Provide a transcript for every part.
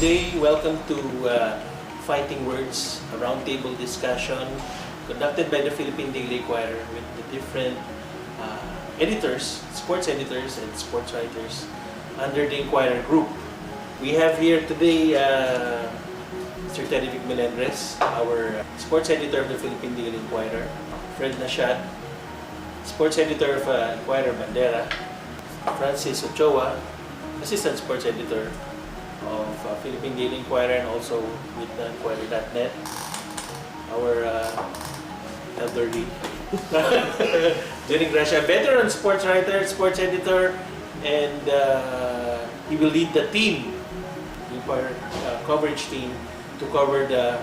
today. Welcome to Fighting Words, a roundtable discussion conducted by the Philippine Daily Inquirer with the different editors, sports editors and sports writers under the INQUIRER Group. We have here today Mr. Terry Vic Melendres, our sports editor of the Philippine Daily Inquirer, Fred Nashad, sports editor of INQUIRER Bandera, Francis Ochoa, assistant sports editor of Philippine Daily Inquirer and also with INQUIRER.net, our elderly Jenny Gracia, veteran sports writer, sports editor, and he will lead the team, the INQUIRER coverage team, to cover the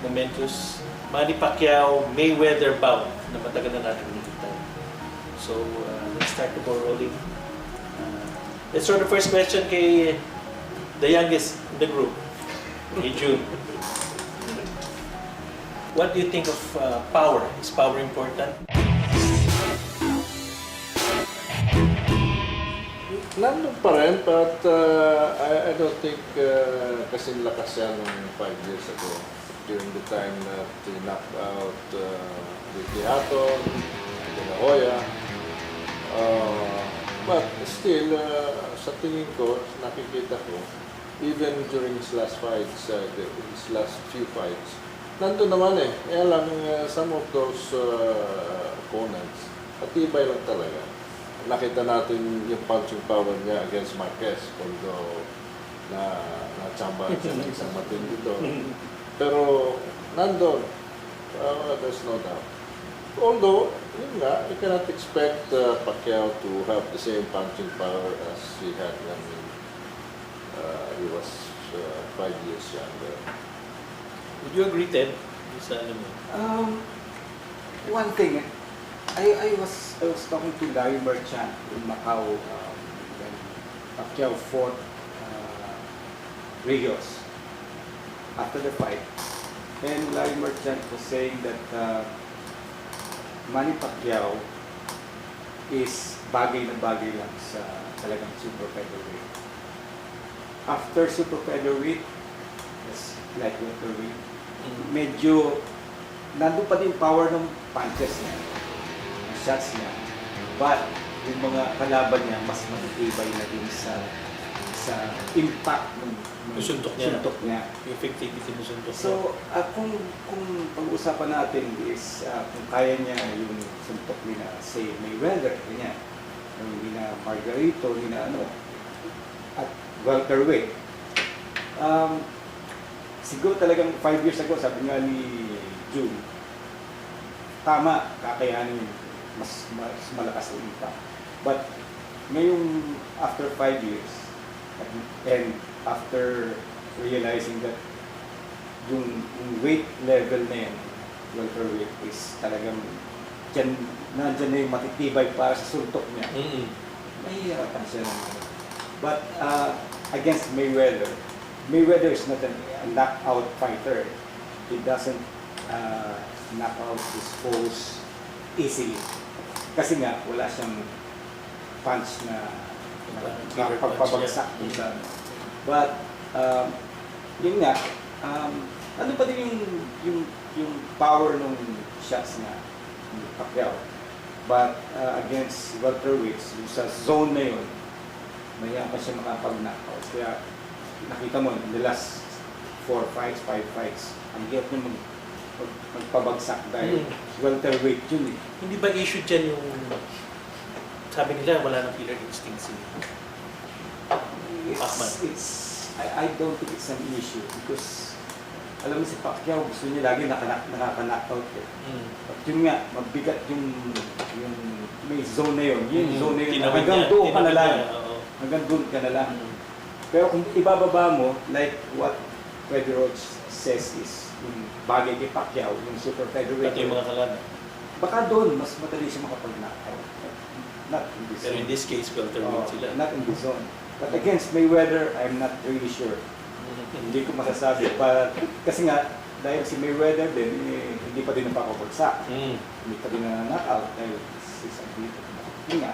momentous Manny Pacquiao Mayweather bout na matagal na natin nakikita. So let's start the ball rolling. Let's throw the first question kay the youngest in the group, kay June. What do you think of power? Is power important? Nandun pa rin, but I don't think kasing lakas yan ng 5 years ago during the time that he knocked out the Teaton, De La Hoya. But still, sa tingin ko, nakikita ko, even during his last fights, his last few fights, nandun naman eh. Kaya lang, some of those opponents, patibay lang talaga. Nakita natin yung punching power niya against Marquez, although na-chamba siya ng isang matindi doon. Pero nandun, there's no doubt. Although, yun nga, you cannot expect Pacquiao to have the same punching power as he had when he was 5 years younger. Would you agree, Ted? One thing, I was talking to Larry Merchant in Macau when Pacquiao fought Rios after the fight, and Larry Merchant was saying that Manny Pacquiao is bagay na bagay lang sa talagang super featherweight. After super featherweight, that's like welterweight, medyo nandun pa din power ng punches niya, ng shots niya, but yung mga kalaban niya mas matitibay na din sa impact ng suntok niya. Yung effectivity ng suntok niya. So, kung pag-uusapan natin is kung kaya niya yung suntok ni na say Mayweather, ganyan, yung ni na Margarito, ni na ano, at welterweight. Siguro talagang 5 years ago, sabi nga ni June, tama, kakayanin mas malakas ang impact. But ngayong after 5 years, and after realizing that yung weight level na yan, welterweight, is talagang nandyan na yung matitibay para sa suntok niya. Mahihirapan siya naman. But against Mayweather is not a knockout fighter. He doesn't knock out his foes easily. Kasi nga, wala siyang punch na pagpabagsak. But, yun nga, ano pa din yung power ng shots na Pacquiao. But against welterweights, sa zone na yun, mayroon pa siya makapag-knockout. Kaya nakita mo, in the last 4 fights, 5 fights, ang hirap niya magpabagsak dahil welterweight yun eh. Hindi ba issue dyan yung sabi nila wala nang killer instinct si Pacman? I don't think it's an issue because alam mo si Pacquiao gusto niya lagi nakaka-knockout eh. At yun nga, mabigat yung may zone na yun. Yung zone na yun, hanggang doon ka na lang. Hanggang doon ka na lang. Pero kung ibababa mo, like what Freddie Roach says is yung bagay kay Pacquiao, yung super featherweight. Pati yung mga kalan. Baka doon, mas madali siya makapag-knockout. Not in this Pero zone. in this case, welterweight sila. Not in this zone. But against Mayweather, I'm not really sure. Hindi ko masasabi. But, kasi nga, dahil si Mayweather din, hindi pa din napakapagsak. Hindi pa din na-knockout dahil si Sambito. Yun nga.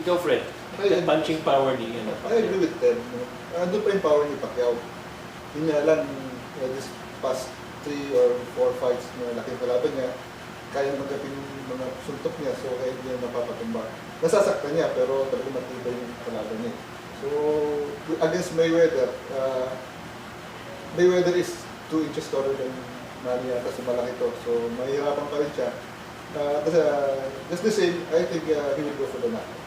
Ikaw, Fred, Ayun. punching power ni I agree with them. No? Andun pa yung power ni Pacquiao. Yun nga lang, this past 3 or 4 fights na laking kalaban niya, kaya magapin yung mga suntok niya, so kaya hindi niya napapatumba. Nasasaktan niya, pero talagang matibay yung kalaban niya. So, against Mayweather, Mayweather is 2 inches taller than Manny yata, so malaki to. So, mahihirapan pa rin siya. Just the same, I think he will go for the knockout.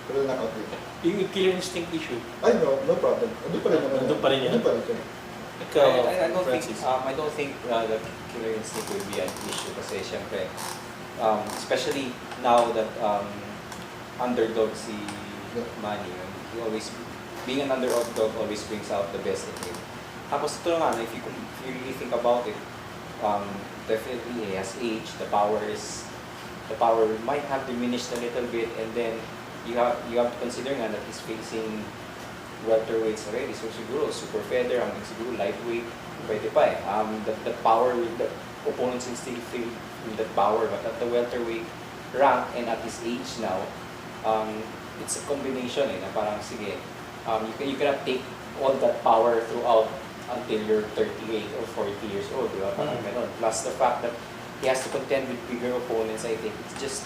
For the knockout win. Yung killer instinct issue. I know, no problem. Andun pa rin naman. Andun pa rin yan? Andun pa rin siya. Ikaw, I don't think Francis. I don't think the killer instinct will be an issue kasi syempre especially now that underdog si Manny, he always being an underdog always brings out the best in him. Tapos ito nga, if you really think about it, definitely he has age, the power might have diminished a little bit, and then you have to consider nga that he's facing welterweights already, so siguro super feather, hanggang siguro lightweight, pwede pa eh. The power, the opponents will still feel that power, but at the welterweight rank and at his age now, it's a combination eh, na parang sige, you cannot take all that power throughout until you're 38 or 40 years old, di ba? Parang ganon. Plus the fact that he has to contend with bigger opponents, I think it's just,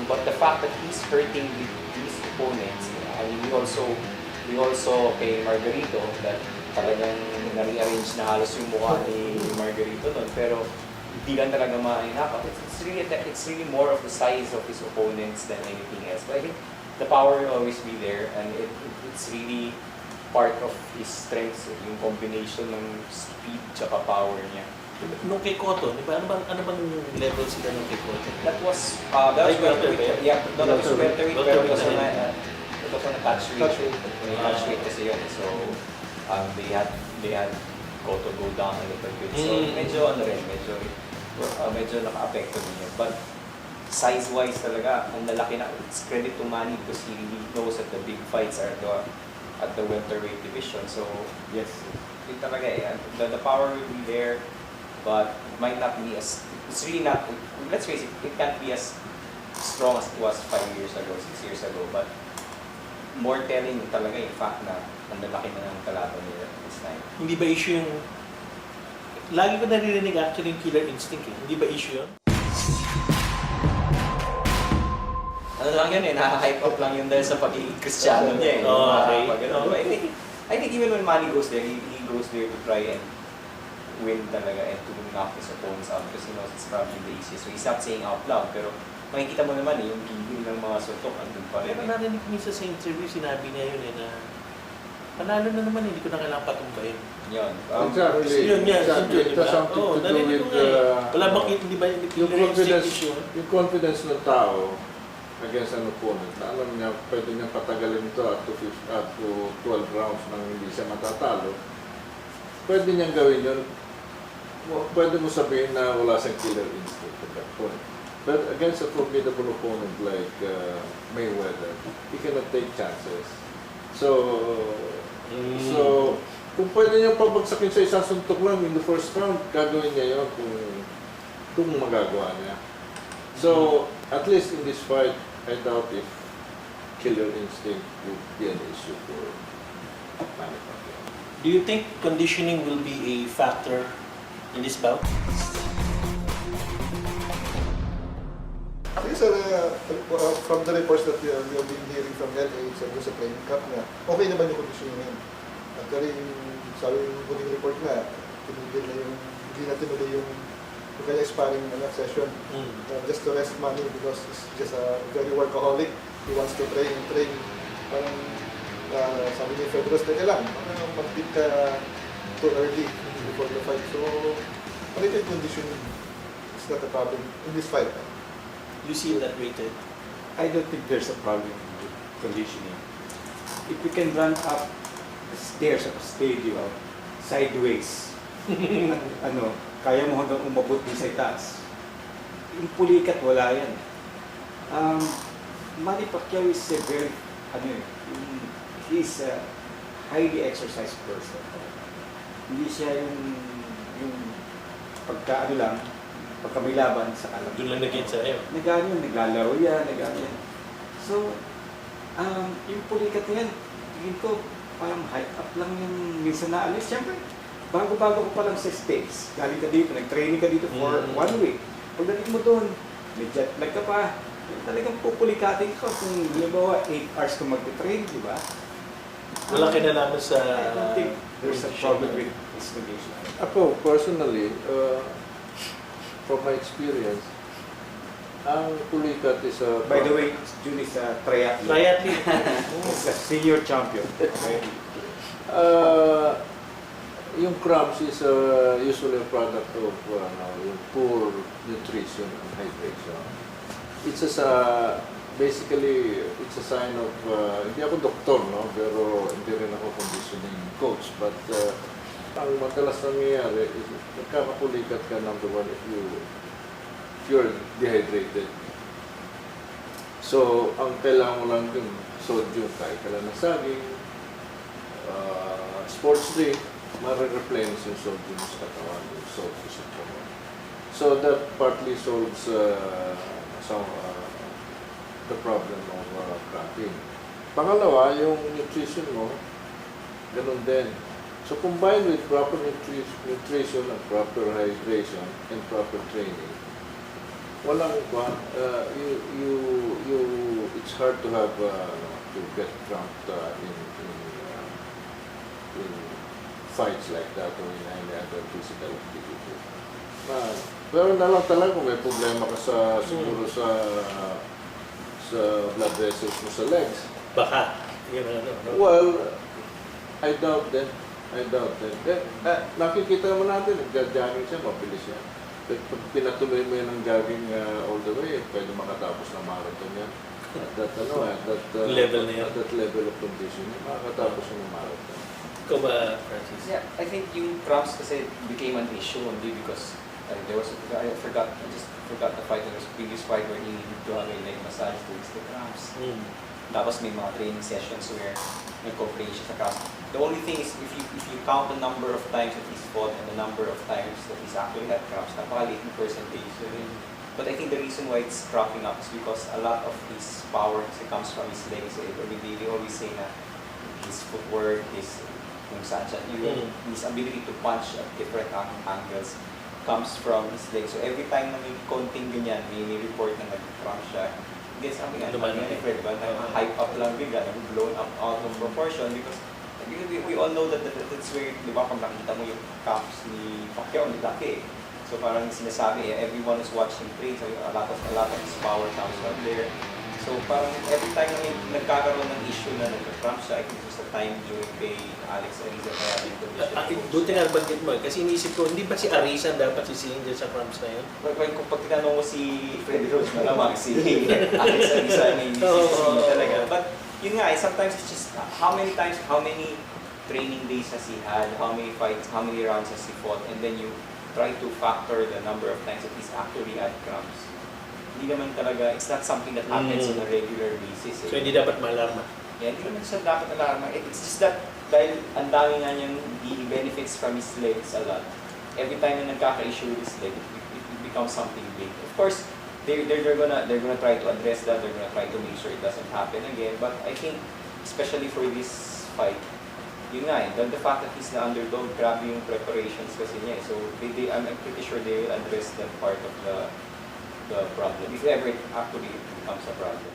but the fact that he's hurting with these opponents, I mean, we also kay Margarito that talagang na-rearrange na halos yung mukha ni Margarito nun, pero hindi lang talaga ma-knock out. It's really more of the size of his opponents than anything else. But I think the power will always be there, and it's really part of his strengths, yung combination ng speed tsaka power niya. Nung kay Cotton, di ba? Ano bang level sila nung kay Cotton? That was welterweight. Yeah, that was welterweight, pero it was on a touch weight. Touch weight kasi yun. So, they had Cotto go down a little bit. So, medyo naka-apekto din yun. But size-wise talaga, ang lalaki na. It's credit to Manny because he really knows that the big fights are at the welterweight division. So, Yes. yun talaga eh. The power will be there, but it might not be as, it's really not, let's face it, it can't be as strong as it was 5 years ago, 6 years ago, but more telling talaga yung fact na ang lalaki na ng kalaban nila this time. Hindi ba issue yung... Lagi ko naririnig actually yung killer instinct eh. Hindi ba issue yun? Ano lang yun eh, naka-hype up lang yun dahil sa pagiging Kristiyano niya eh. Okay. I think even when Manny goes there, he goes there to try and win talaga and to knock his opponents out because he knows it's probably the easiest. So he's not saying out loud, pero makikita mo naman eh, yung gigil ng mga suntok andun pa rin Pero eh. narinig minsan sa interview, sinabi niya yun eh na panalo na naman, hindi ko na kailangang patumbayin. Yun. Exactly. Yun yan, Exactly. yun, It has something to do narinig with ko nga eh. Wala bang, hindi ba yung yung killer instinct confidence, issue? yung confidence ng tao against an opponent, na alam niya, pwede niya patagalin ito up to 12 rounds nang hindi siya matatalo. Pwede niyang gawin yun. Pwede mo sabihin na wala siyang killer instinct at that point. But against a formidable opponent like Mayweather, he cannot take chances. So, kung pwede niyang pabagsakin sa isang suntok lang in the first round, gagawin niya yun kung magagawa niya. So, at least in this fight, I doubt if killer instinct would be an issue for Manny Pacquiao. Do you think conditioning will be a factor in this bout? These are from the reports that we have been hearing from LA sa training camp niya, okay naman yung conditioning niya. Actually, sabi yung huling report na, hindi na tinuloy yung kanya sparring session just to rest Manny because he's just a very workaholic. He wants to train. Parang sabi ni Federos, teka lang, mag-beat ka too early before the fight. So, related conditioning is not a problem in this fight. You see that rated? I don't think there's a problem with conditioning. If you can run up the stairs of a stadium sideways, kaya mo hanggang umabot din sa itaas. Yung pulikat, wala yan. Manny Pacquiao is a very, he's a highly exercised person. Hindi siya yung pagka may laban sa kalam. Doon lang nag-get sa'yo. Naglalaro yan. So, Yung pulikat na yan, tingin ko, parang hype up lang yung minsan na alis. Siyempre, bago-bago ko pa lang sa States. Galing ka dito, nag-training ka dito for 1 week. Pagdating mo doon, may jet lag ka pa. Talagang pupulikatin ka kung halimbawa 8 hours ka mag-train, di ba? Wala kinalaman sa... I don't think there's a problem with this condition. Ako, personally, from my experience, ang pulikat is a... By the way, June is a triathlete. Triathlete. He's a senior champion. Okay. Yung cramps is usually a product of yung poor nutrition and hydration. It's a basically, it's a sign of, hindi ako doktor, no? Pero hindi rin ako conditioning coach. But ang madalas nangyayari is nagkakapulikat ka, number one, if you're dehydrated. So, ang kailangan mo lang yung sodium, kahit ka lang ng saging, sports drink, ma-replenish yung sodium sa katawan, yung salt sa katawan. So, that partly solves the problem of cramping. Pangalawa, yung nutrition mo, ganun din. So, combined with proper nutrition and proper hydration and proper training, walang it's hard to have to get cramped in fights like that or in any other physical activity. Pero na lang talaga kung may problema ka siguro sa blood vessels mo sa legs. Baka. Yun, ano. Well, I doubt that. Nakikita naman natin, nag-jogging siya, mabilis yan. Pag pinatuloy mo yan ng jogging all the way, pwede makatapos ng marathon yan. At that Level na yan. At that level of condition, makakatapos ng marathon. Ikaw ba, Francis? Yeah, I think yung cramps kasi became an issue only because I just forgot the fight. There was a previous fight where he needed to have a leg massage to ease the cramps. Tapos may mga training sessions where nag-complain siya sa cramps. The only thing is if you count the number of times that he's fought and the number of times that he's actually had cramps, napakaliit yung percentage. But I think the reason why it's cropping up is because a lot of his power comes from his legs. They always say na his footwork, his ability to punch at different angles comes from his legs. So every time na may konting ganyan, may report na nag-cramp siya, hindi sabi nga, hype up lang bigla, blown up out of proportion because we all know that that's where, di ba, pag nakita mo yung calves ni Pacquiao, ni laki. So parang sinasabi, everyone is watching train, so a lot of his power comes from there. So parang every time na nagkakaroon ng issue na nagka-cramp siya, I think there's a time during kay Alex Ariza kaya yung condition. Buti nga nabanggit mo kasi iniisip ko, hindi ba si Ariza dapat sisihin dyan sa cramps na yun? Kung pag tinanong mo si Freddy Rose, malamang si Alex Ariza na yung sisihin talaga. But yun nga, sometimes it's just how many training days has he had, how many fights, how many rounds has he fought, and then you try to factor the number of times that he's actually had cramps. Hindi naman talaga, it's not something that happens on a regular basis. So hindi dapat maalarma? Yeah, hindi naman siya dapat alarma. It's just that dahil ang dami nga niyang he benefits from his legs a lot. Every time na nagkaka-issue with his leg, it becomes something big. Of course, they're gonna try to address that. They're gonna try to make sure it doesn't happen again. But I think, especially for this fight, yun nga the fact that he's the underdog, grabe yung preparations kasi niya. So I'm pretty sure they will address that part of the problem, if ever it actually becomes a problem.